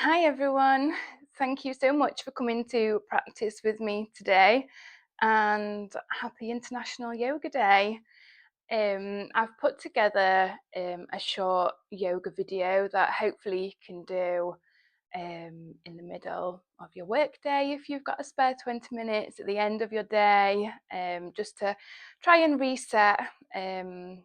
Hi everyone, thank you so much for coming to practice with me today, and happy International Yoga Day. I've put together a short yoga video that hopefully you can do in the middle of your work day if you've got a spare 20 minutes at the end of your day, just to try and reset, and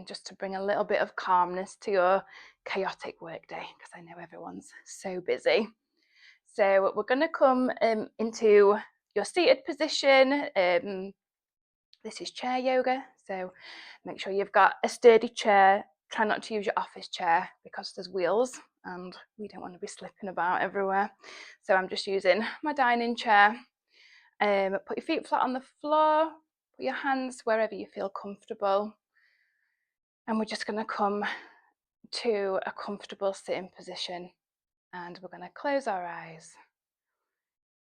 just to bring a little bit of calmness to your chaotic workday, because I know everyone's so busy. So we're going to come into your seated position. This is chair yoga, so make sure you've got a sturdy chair. Try not to use your office chair because there's wheels and we don't want to be slipping about everywhere. So I'm just using my dining chair. Put your feet flat on the floor, put your hands wherever you feel comfortable. And we're just going to come to a comfortable sitting position, and we're going to close our eyes,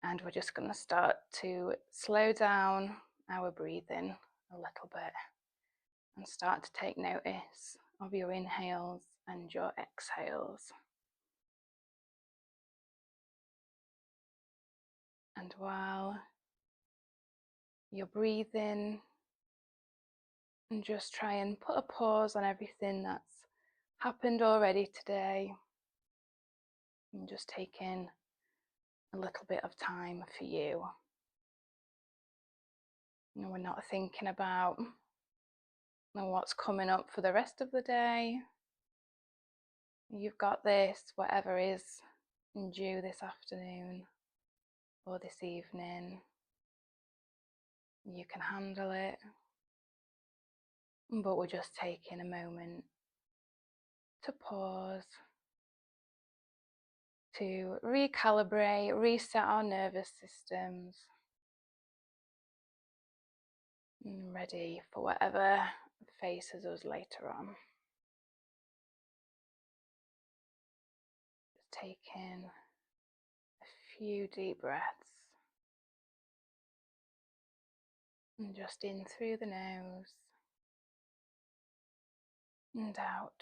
and we're just going to start to slow down our breathing a little bit and start to take notice of your inhales and your exhales. And while you're breathing, and just try and put a pause on everything that's happened already today, and just take in a little bit of time for you. And we're not thinking about what's coming up for the rest of the day. You've got this, whatever is due this afternoon or this evening. You can handle it, but we're just taking a moment to pause, to recalibrate, reset our nervous systems, and ready for whatever faces us later on. Just taking a few deep breaths, and just in through the nose and out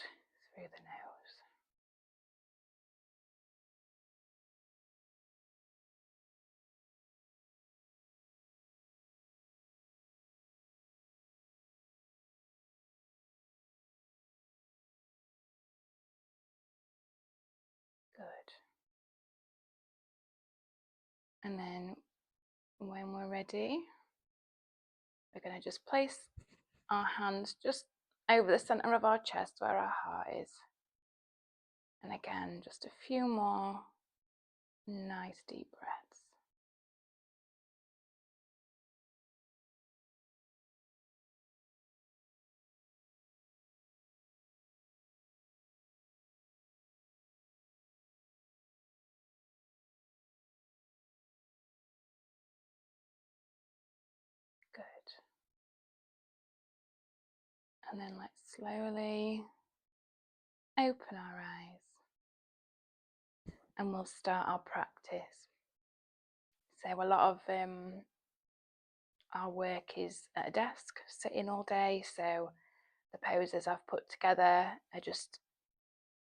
through the nose. Good. And then when we're ready, we're going to just place our hands just over the center of our chest where our heart is. And again, just a few more nice deep breaths. Good. And then let's slowly open our eyes, and we'll start our practice. So a lot of our work is at a desk, sitting all day, so the poses I've put together are just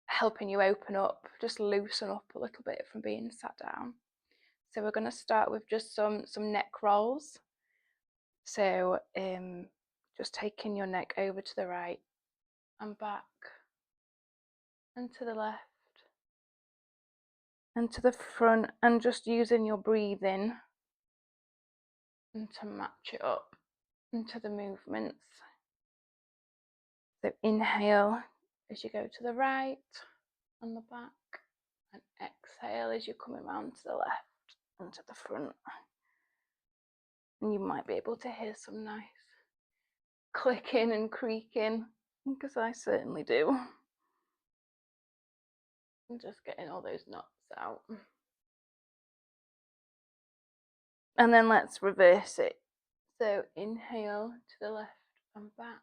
helping you open up, just loosen up a little bit from being sat down. So we're going to start with just some neck rolls. So just taking your neck over to the right and back and to the left and to the front, and just using your breathing and to match it up into the movements. So inhale as you go to the right and the back, and exhale as you're coming around to the left and to the front. And you might be able to hear some nice clicking and creaking, because I certainly do. I'm just getting all those knots out. And then let's reverse it. So inhale to the left and back,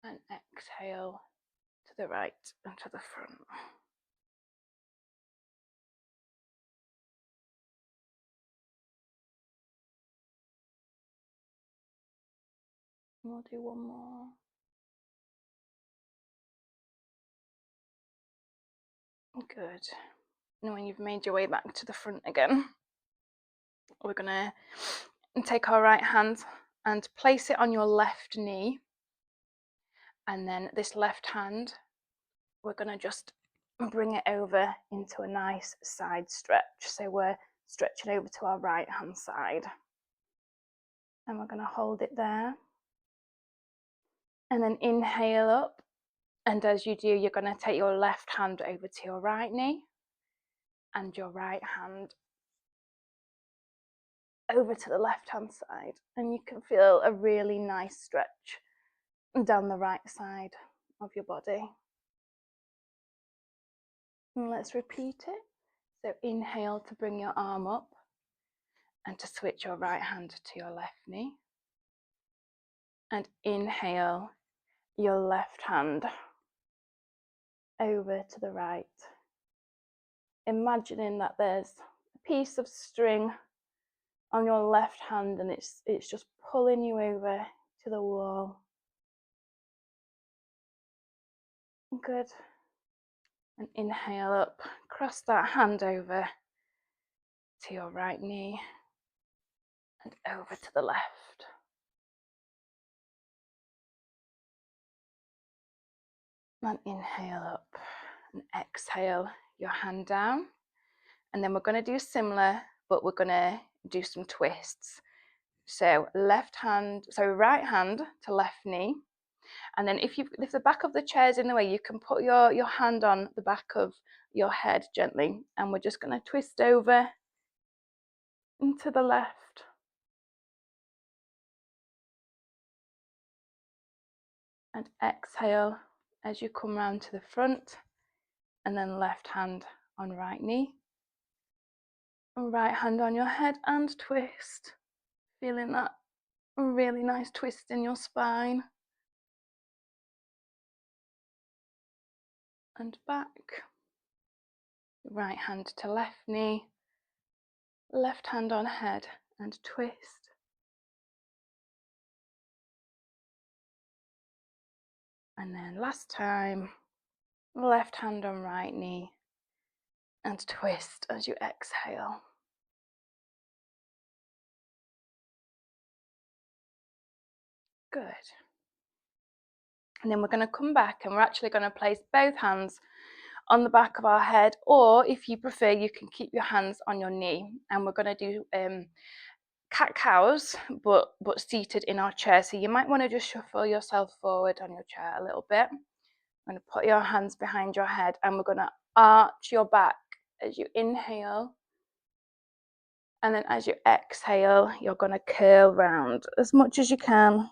and exhale to the right and to the front. We'll do one more. Good. And when you've made your way back to the front again, we're going to take our right hand and place it on your left knee. And then this left hand, we're going to just bring it over into a nice side stretch. So we're stretching over to our right hand side. And we're going to hold it there. And then inhale up. And as you do, you're going to take your left hand over to your right knee and your right hand over to the left hand side. And you can feel a really nice stretch down the right side of your body. And let's repeat it. So inhale to bring your arm up and to switch your right hand to your left knee. And inhale your left hand over to the right. Imagining that there's a piece of string on your left hand and it's just pulling you over to the wall. Good. And inhale up, cross that hand over to your right knee and over to the left. And inhale up and exhale your hand down. And then we're going to do similar, but we're going to do some twists. So right hand to left knee. And then if the back of the chair is in the way, you can put your hand on the back of your head gently. And we're just going to twist over into the left. And exhale as you come round to the front. And then left hand on right knee. And right hand on your head and twist. Feeling that really nice twist in your spine. And back. Right hand to left knee. Left hand on head and twist. And then last time, left hand on right knee and twist as you exhale. Good. And then we're going to come back and we're actually going to place both hands on the back of our head, or if you prefer, you can keep your hands on your knee. And we're going to do cat-cows, but seated in our chair. So you might want to just shuffle yourself forward on your chair a little bit. I'm going to put your hands behind your head and we're going to arch your back as you inhale. And then as you exhale, you're going to curl round as much as you can.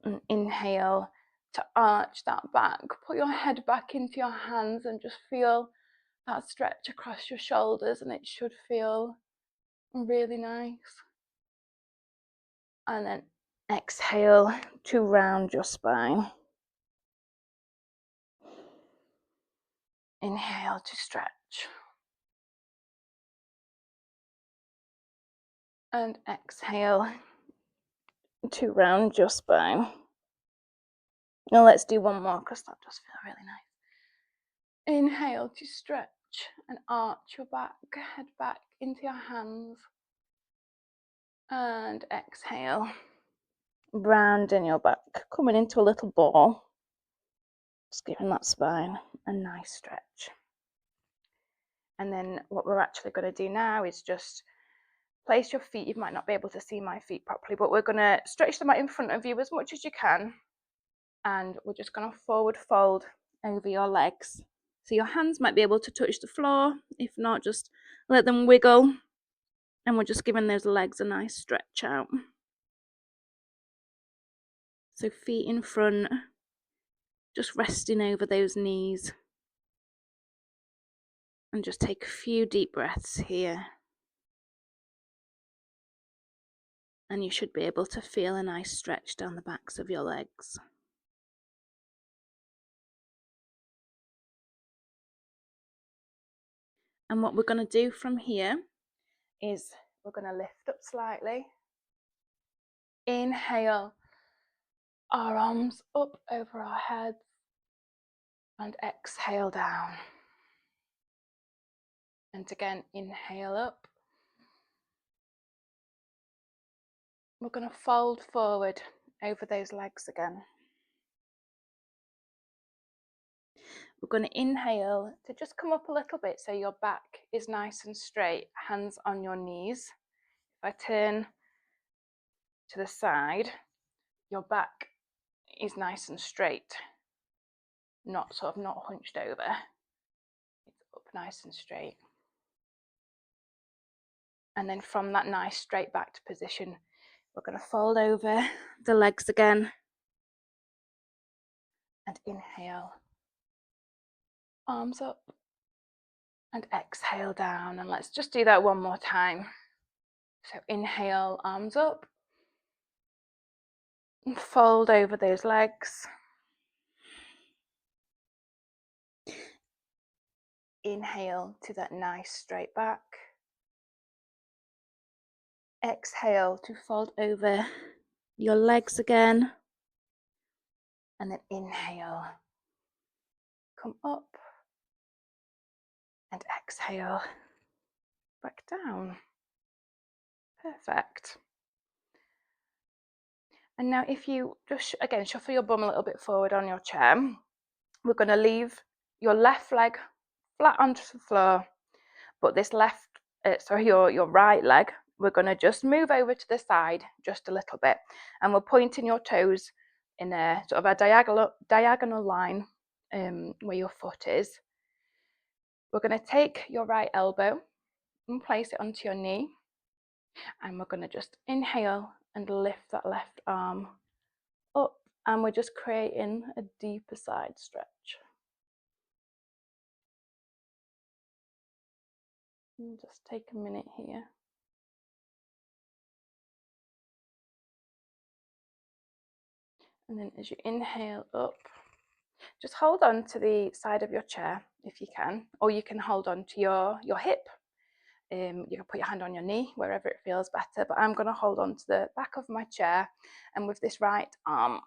And inhale to arch that back. Put your head back into your hands and just feel that stretch across your shoulders, and it should feel really nice. And then exhale to round your spine. Inhale to stretch. And exhale to round your spine. Now let's do one more because that does feel really nice. Inhale to stretch and arch your back, head back into your hands. And exhale, rounding your back, coming into a little ball. Just giving that spine a nice stretch. And then what we're actually going to do now is just place your feet. You might not be able to see my feet properly, but we're going to stretch them out in front of you as much as you can. And we're just going to forward fold over your legs. So your hands might be able to touch the floor. If not, just let them wiggle. And we're just giving those legs a nice stretch out. So feet in front, just resting over those knees. And just take a few deep breaths here. And you should be able to feel a nice stretch down the backs of your legs. And what we're going to do from here is we're going to lift up slightly. Inhale, our arms up over our heads. And exhale down. And again, inhale up. We're going to fold forward over those legs again. We're going to inhale to just come up a little bit so your back is nice and straight, hands on your knees. If I turn to the side, your back is nice and straight, not hunched over. It's up nice and straight. And then from that nice straight backed position, we're going to fold over the legs again and inhale, arms up, and exhale down. And let's just do that one more time. So inhale, arms up, and fold over those legs. Inhale to that nice straight back. Exhale to fold over your legs again. And then inhale, come up, and exhale, back down. Perfect. And now if you just, again, shuffle your bum a little bit forward on your chair, we're going to leave your left leg flat onto the floor, but this your right leg, we're going to just move over to the side just a little bit, and we're pointing your toes in a sort of a diagonal line where your foot is. We're going to take your right elbow and place it onto your knee, and we're going to just inhale and lift that left arm up, and we're just creating a deeper side stretch. And just take a minute here. And then as you inhale up, just hold on to the side of your chair if you can, or you can hold on to your hip. You can put your hand on your knee, wherever it feels better, but I'm going to hold on to the back of my chair, and with this right arm,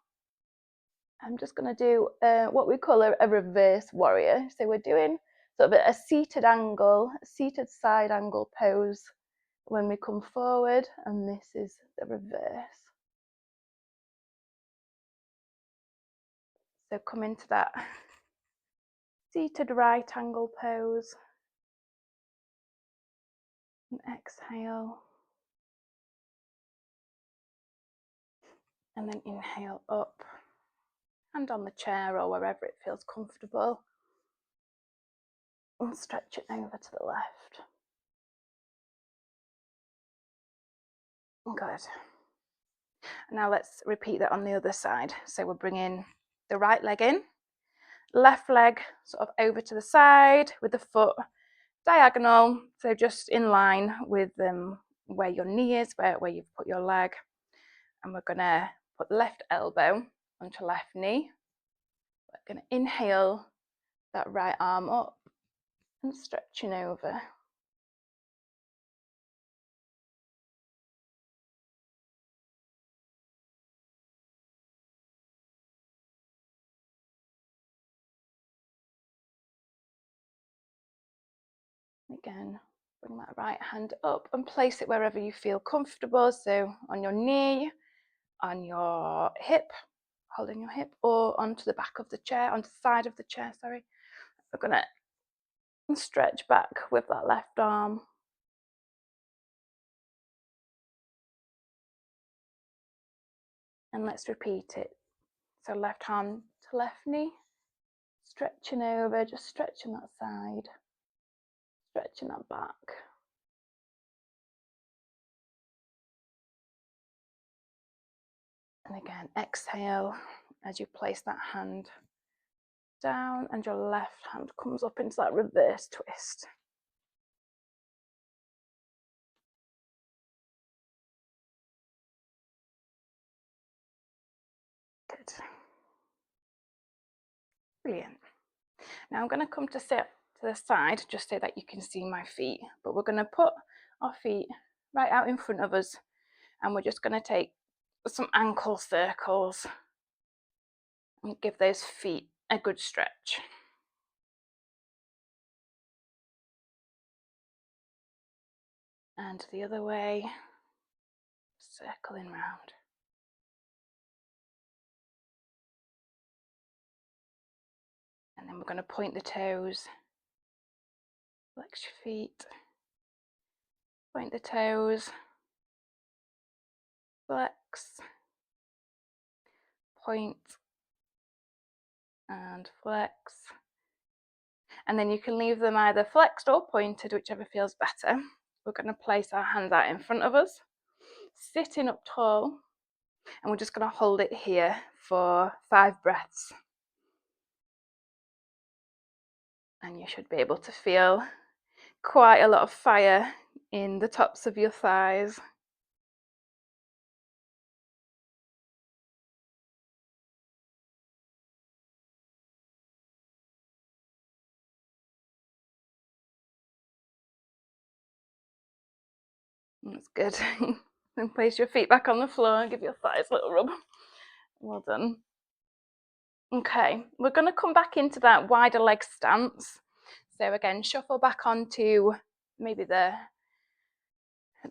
I'm just going to do what we call a reverse warrior. So we're doing sort of a seated angle, a seated side angle pose when we come forward, and this is the reverse. So come into that seated right angle pose and exhale, and then inhale up, hand on the chair or wherever it feels comfortable, and stretch it over to the left. Good. Now let's repeat that on the other side. So we're bringing the right leg in, left leg sort of over to the side with the foot diagonal, so just in line with where your knee is, where you've put your leg. And we're going to put the left elbow onto left knee. We're going to inhale that right arm up and stretching over. Again, bring that right hand up and place it wherever you feel comfortable. So on your knee, on your hip, holding your hip, or onto the back of the chair, onto the side of the chair, sorry. We're going to stretch back with that left arm. And let's repeat it. So left arm to left knee, stretching over, just stretching that side, stretching that back. And again, exhale as you place that hand down and your left hand comes up into that reverse twist. Good. Brilliant. Now I'm going to come to sit to the side just so that you can see my feet, but we're going to put our feet right out in front of us, and we're just going to take some ankle circles and give those feet a good stretch. and the other way, circling round. And then we're going to point the toes, flex your feet, point the toes, flex, point, and flex. And then you can leave them either flexed or pointed, whichever feels better. We're going to place our hands out in front of us, sitting up tall, and we're just going to hold it here for 5 breaths. And you should be able to feel quite a lot of fire in the tops of your thighs. That's good. Then place your feet back on the floor and give your thighs a little rub. Well done. Okay, we're going to come back into that wider leg stance. So again, shuffle back onto maybe the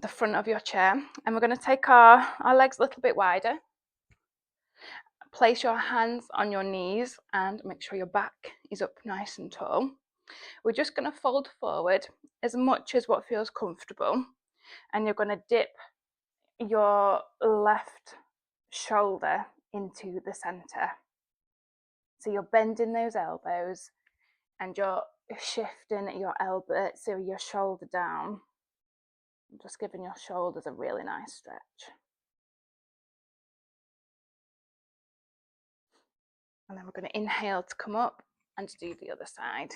front of your chair, and we're going to take our legs a little bit wider. Place your hands on your knees and make sure your back is up nice and tall. We're just going to fold forward as much as what feels comfortable, and you're going to dip your left shoulder into the center. So you're bending those elbows and you're shifting your elbow, so your shoulder down. Just giving your shoulders a really nice stretch. And then we're going to inhale to come up and do the other side.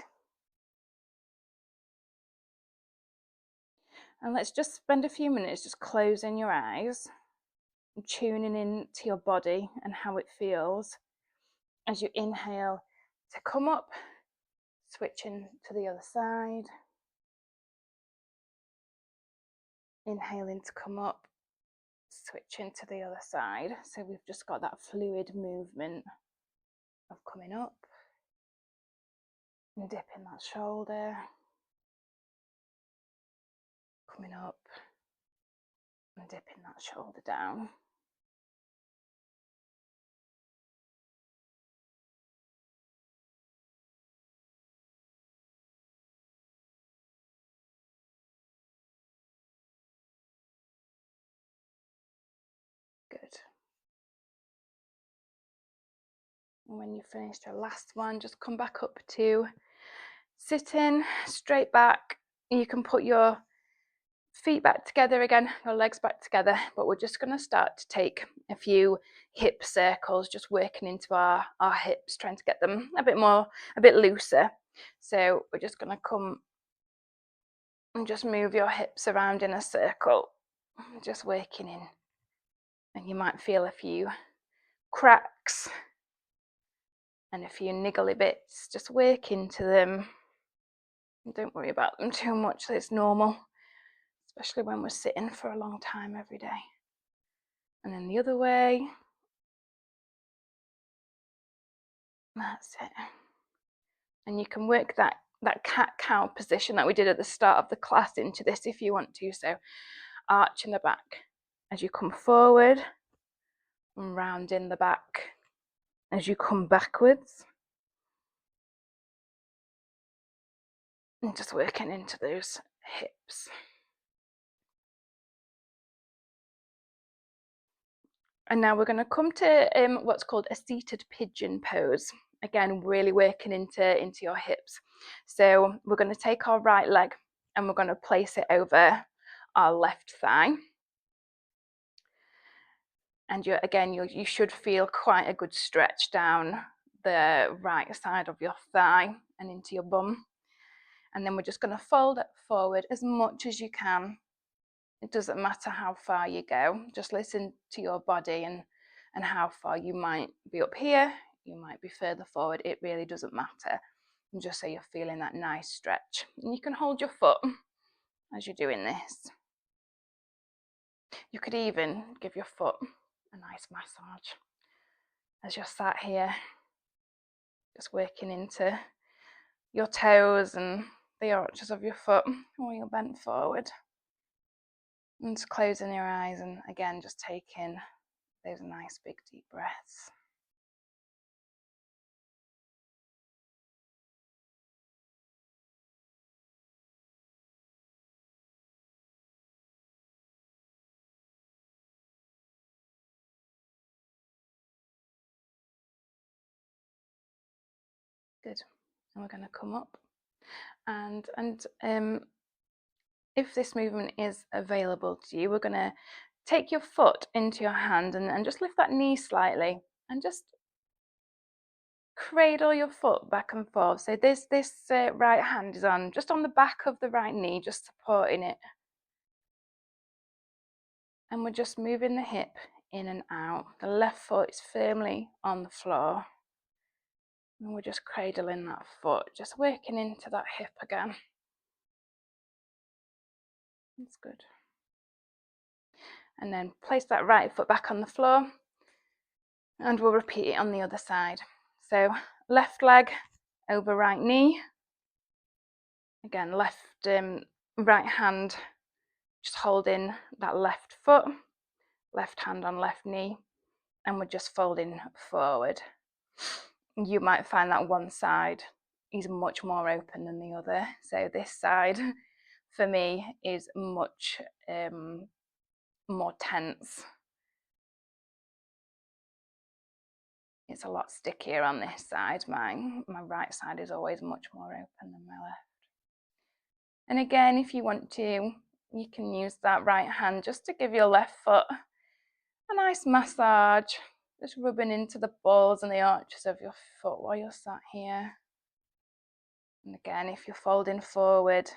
And let's just spend a few minutes just closing your eyes and tuning in to your body and how it feels as you inhale to come up, switching to the other side. Inhaling to come up, switching to the other side. So we've just got that fluid movement of coming up and dipping that shoulder, coming up and dipping that shoulder down. Good. And when you've finished your last one, just come back up to sitting straight back. You can put your feet back together again, your legs back together, but we're just going to start to take a few hip circles, just working into our hips, trying to get them a bit looser. So we're just going to come and just move your hips around in a circle, just working in. And you might feel a few cracks and a few niggly bits, just work into them. Don't worry about them too much, it's normal, especially when we're sitting for a long time every day. And then the other way. That's it. And you can work that cat-cow position that we did at the start of the class into this if you want to. So arch in the back as you come forward and round in the back as you come backwards. And just working into those hips. And now we're going to come to what's called a seated pigeon pose. Again, really working into your hips. So we're going to take our right leg and we're going to place it over our left thigh. And you should feel quite a good stretch down the right side of your thigh and into your bum. And then we're just going to fold it forward as much as you can. It doesn't matter how far you go. Just listen to your body and how far you might be up here. You might be further forward. It really doesn't matter. And just so you're feeling that nice stretch. And you can hold your foot as you're doing this. You could even give your foot a nice massage as you're sat here, just working into your toes and the arches of your foot while you're bent forward. And just closing your eyes, and again, just taking those nice big deep breaths. Good. And we're going to come up, and if this movement is available to you, we're going to take your foot into your hand and just lift that knee slightly, and just cradle your foot back and forth. So this right hand is just on the back of the right knee, just supporting it. And we're just moving the hip in and out. The left foot is firmly on the floor. And we're just cradling that foot, just working into that hip again. That's good. And then place that right foot back on the floor, and we'll repeat it on the other side. So left leg over right knee. Again, right hand just holding that left foot, left hand on left knee, and we're just folding forward. You might find that one side is much more open than the other. So this side for me is much more tense. It's a lot stickier on this side. My right side is always much more open than my left. And again, if you want to, you can use that right hand just to give your left foot a nice massage, just rubbing into the balls and the arches of your foot while you're sat here. And again, if you're folding forward,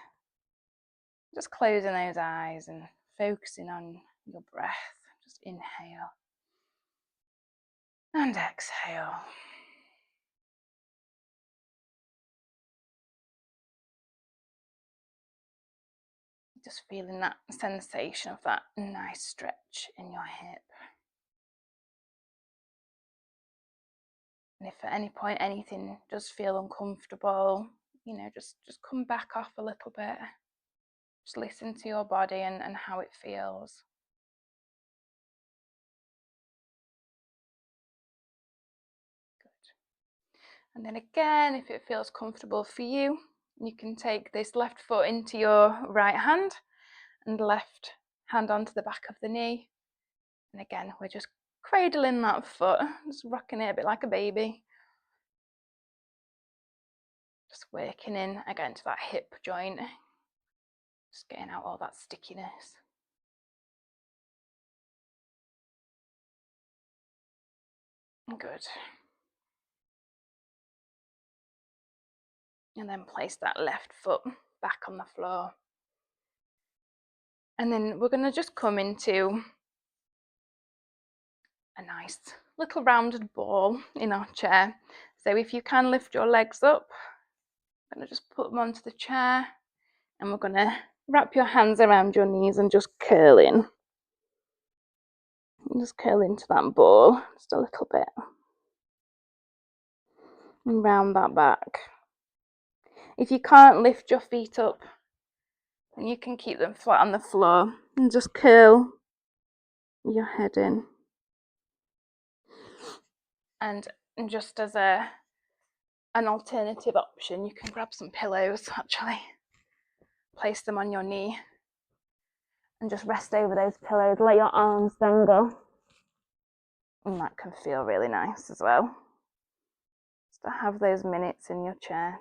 just closing those eyes and focusing on your breath. Just inhale and exhale. Just feeling that sensation of that nice stretch in your hip. And if at any point anything does feel uncomfortable, just come back off a little bit. Just listen to your body and how it feels. Good. And then again, if it feels comfortable for you, you can take this left foot into your right hand and left hand onto the back of the knee. And again, we're just cradling that foot, just rocking it a bit like a baby. Just working in again to that hip joint, just getting out all that stickiness. Good. And then place that left foot back on the floor. And then we're going to just come into a nice little rounded ball in our chair. So if you can lift your legs up, I'm going to just put them onto the chair, and we're going to wrap your hands around your knees and just curl in. Just curl into that ball just a little bit. And round that back. If you can't lift your feet up, then you can keep them flat on the floor and just curl your head in. And just as an alternative option, you can grab some pillows, actually. Place them on your knee and just rest over those pillows. Let your arms then go. And that can feel really nice as well. Just to have those minutes in your chair.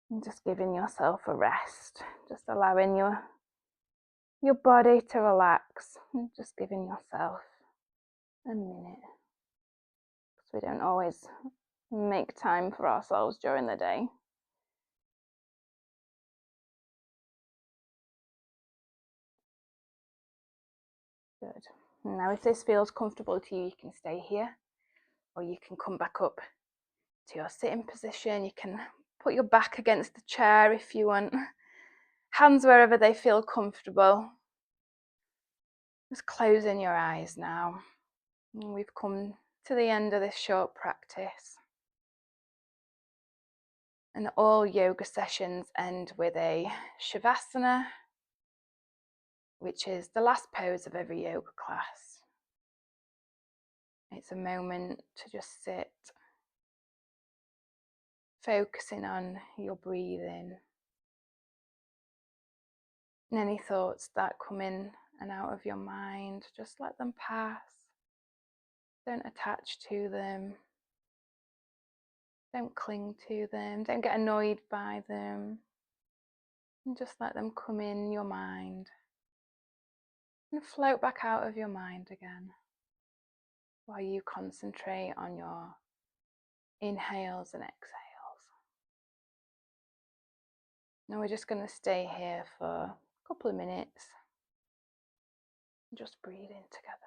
And just giving yourself a rest. Just allowing your body to relax. And just giving yourself a minute. Because we don't always make time for ourselves during the day. Good. Now, if this feels comfortable to you, you can stay here, or you can come back up to your sitting position. You can put your back against the chair if you want. Hands wherever they feel comfortable. Just closing your eyes now. We've come to the end of this short practice. And all yoga sessions end with a shavasana, which is the last pose of every yoga class. It's a moment to just sit, focusing on your breathing. And any thoughts that come in and out of your mind, just let them pass. Don't attach to them. Don't cling to them. Don't get annoyed by them. And just let them come in your mind and float back out of your mind again while you concentrate on your inhales and exhales. Now we're just going to stay here for a couple of minutes, just breathing together.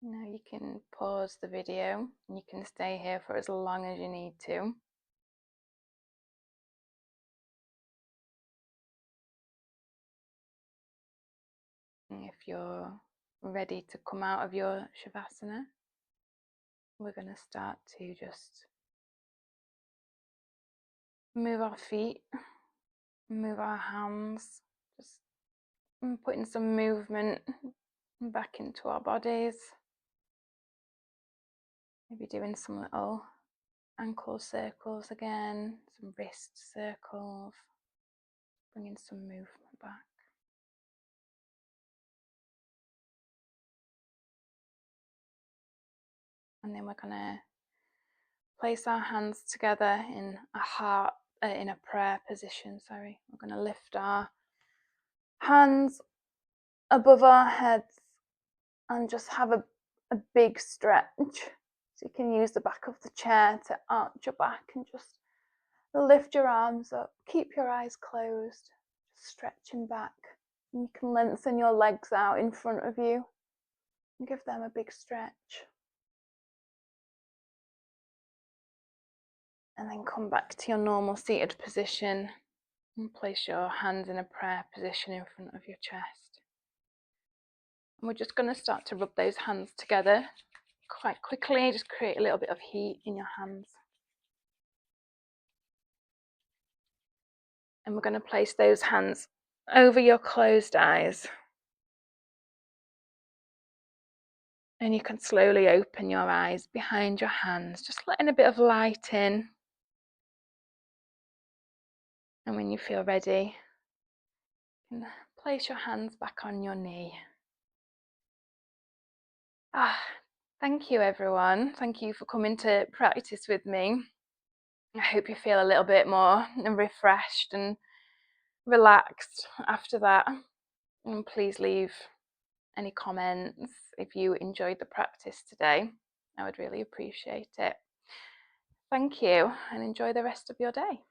Now you can pause the video and you can stay here for as long as you need to. And if you're ready to come out of your shavasana, we're going to start to just move our feet, move our hands, just putting some movement back into our bodies. Maybe doing some little ankle circles again, some wrist circles, bringing some movement back. And then we're going to place our hands together in a prayer position. We're going to lift our hands above our heads and just have a big stretch. So you can use the back of the chair to arch your back and just lift your arms up. Keep your eyes closed, just stretching back. And you can lengthen your legs out in front of you and give them a big stretch. And then come back to your normal seated position and place your hands in a prayer position in front of your chest. And we're just going to start to rub those hands together quite quickly, just create a little bit of heat in your hands. And we're going to place those hands over your closed eyes. And you can slowly open your eyes behind your hands, just letting a bit of light in. And when you feel ready, you can place your hands back on your knee. Thank you, everyone. Thank you for coming to practice with me. I hope you feel a little bit more refreshed and relaxed after that. And please leave any comments if you enjoyed the practice today. I would really appreciate it. Thank you and enjoy the rest of your day.